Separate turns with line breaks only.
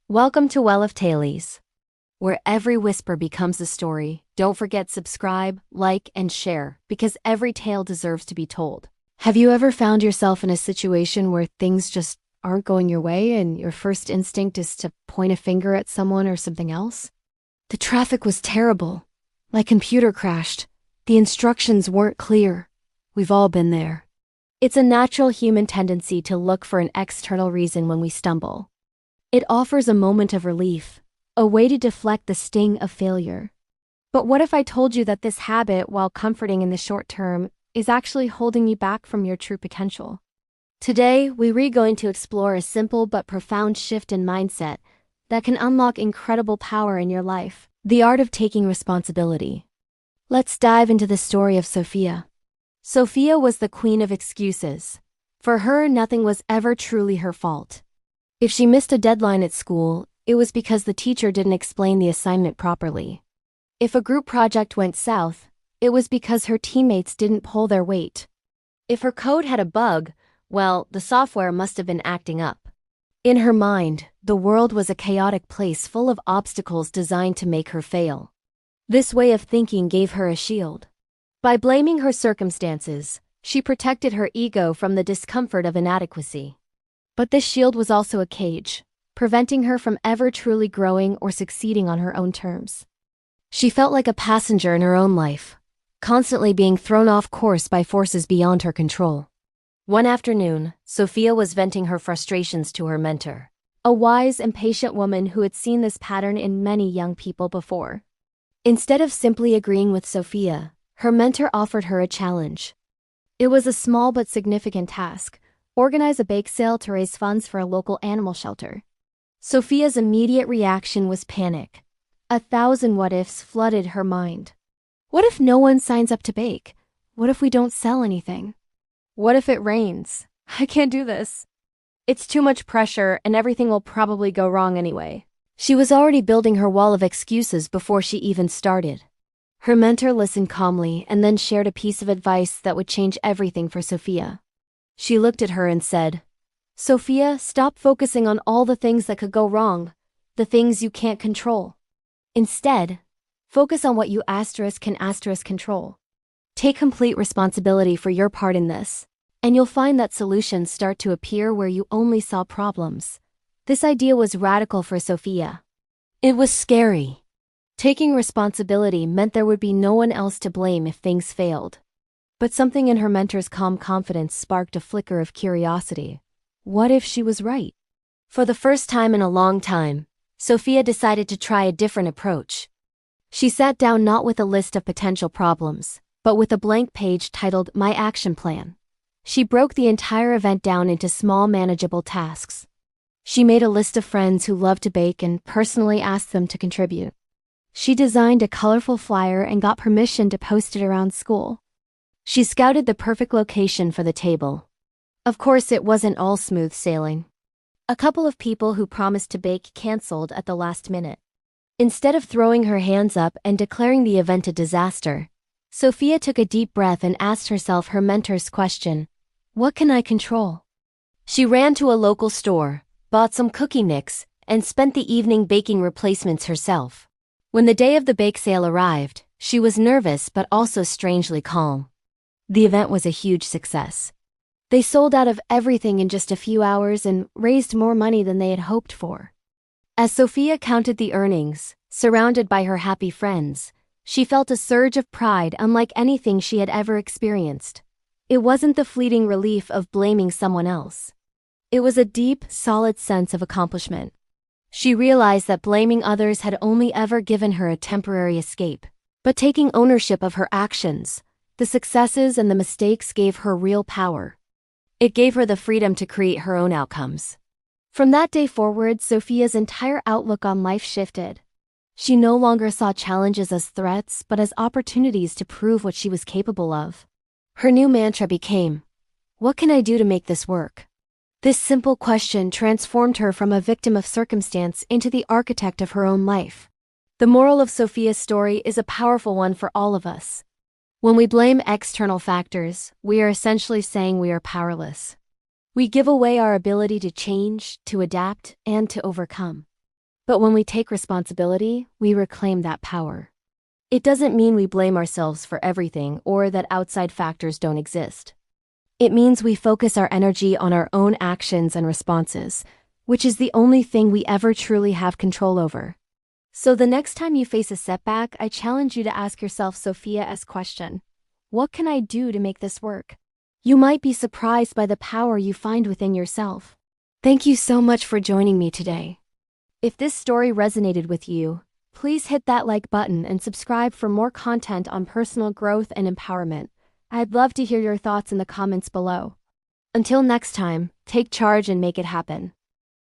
Welcome to Well of Tales, where every whisper becomes a story. Don't forget subscribe, like, and share, because every tale deserves to be told. Have you ever found yourself in a situation where things just aren't going your way and your first instinct is to point a finger at someone or something else? The traffic was terrible. My computer crashed. The instructions weren't clear. We've all been there. It's a natural human tendency to look for an external reason when we stumble. It offers a moment of relief, a way to deflect the sting of failure. But what if I told you that this habit, while comforting in the short term, is actually holding you back from your true potential? Today, we're going to explore a simple but profound shift in mindset that can unlock incredible power in your life: the art of taking responsibility. Let's dive into the story of Sophia. Sophia was the queen of excuses. For her, nothing was ever truly her fault. If she missed a deadline at school, it was because the teacher didn't explain the assignment properly. If a group project went south, it was because her teammates didn't pull their weight. If her code had a bug, well, the software must have been acting up. In her mind, the world was a chaotic place full of obstacles designed to make her fail. This way of thinking gave her a shield. By blaming her circumstances, she protected her ego from the discomfort of inadequacy. But this shield was also a cage, preventing her from ever truly growing or succeeding on her own terms. She felt like a passenger in her own life, constantly being thrown off course by forces beyond her control. One afternoon, Sophia was venting her frustrations to her mentor, a wise and patient woman who had seen this pattern in many young people before. Instead of simply agreeing with Sophia, her mentor offered her a challenge. It was a small but significant task: organize a bake sale to raise funds for a local animal shelter. Sophia's immediate reaction was panic. 1,000 what-ifs flooded her mind. What if no one signs up to bake? What if we don't sell anything? What if it rains? I can't do this. It's too much pressure and everything will probably go wrong anyway. She was already building her wall of excuses before she even started. Her mentor listened calmly and then shared a piece of advice that would change everything for Sophia. She looked at her and said, "Sophia, stop focusing on all the things that could go wrong, the things you can't control. Instead, focus on what you can control. Take complete responsibility for your part in this, and you'll find that solutions start to appear where you only saw problems." This idea was radical for Sophia. It was scary. Taking responsibility meant there would be no one else to blame if things failed. But something in her mentor's calm confidence sparked a flicker of curiosity. What if she was right? For the first time in a long time, Sophia decided to try a different approach. She sat down not with a list of potential problems, but with a blank page titled "My Action Plan." She broke the entire event down into small, manageable tasks. She made a list of friends who loved to bake and personally asked them to contribute. She designed a colorful flyer and got permission to post it around school. She scouted the perfect location for the table. Of course, it wasn't all smooth sailing. A couple of people who promised to bake canceled at the last minute. Instead of throwing her hands up and declaring the event a disaster, Sophia took a deep breath and asked herself her mentor's question: what can I control? She ran to a local store, bought some cookie mix, and spent the evening baking replacements herself. When the day of the bake sale arrived, she was nervous but also strangely calm. The event was a huge success. They sold out of everything in just a few hours and raised more money than they had hoped for. As Sophia counted the earnings, surrounded by her happy friends, she felt a surge of pride unlike anything she had ever experienced. It wasn't the fleeting relief of blaming someone else. It was a deep, solid sense of accomplishment. She realized that blaming others had only ever given her a temporary escape, but taking ownership of her actions, the successes and the mistakes, gave her real power. It gave her the freedom to create her own outcomes. From that day forward, Sophia's entire outlook on life shifted. She no longer saw challenges as threats, but as opportunities to prove what she was capable of. Her new mantra became, "What can I do to make this work?" This simple question transformed her from a victim of circumstance into the architect of her own life. The moral of Sophia's story is a powerful one for all of us. When we blame external factors, we are essentially saying we are powerless. We give away our ability to change, to adapt, and to overcome. But when we take responsibility, we reclaim that power. It doesn't mean we blame ourselves for everything or that outside factors don't exist. It means we focus our energy on our own actions and responses, which is the only thing we ever truly have control over. So the next time you face a setback, I challenge you to ask yourself Sophia's question. What can I do to make this work? You might be surprised by the power you find within yourself. Thank you so much for joining me today. If this story resonated with you, please hit that like button and subscribe for more content on personal growth and empowerment. I'd love to hear your thoughts in the comments below. Until next time, take charge and make it happen.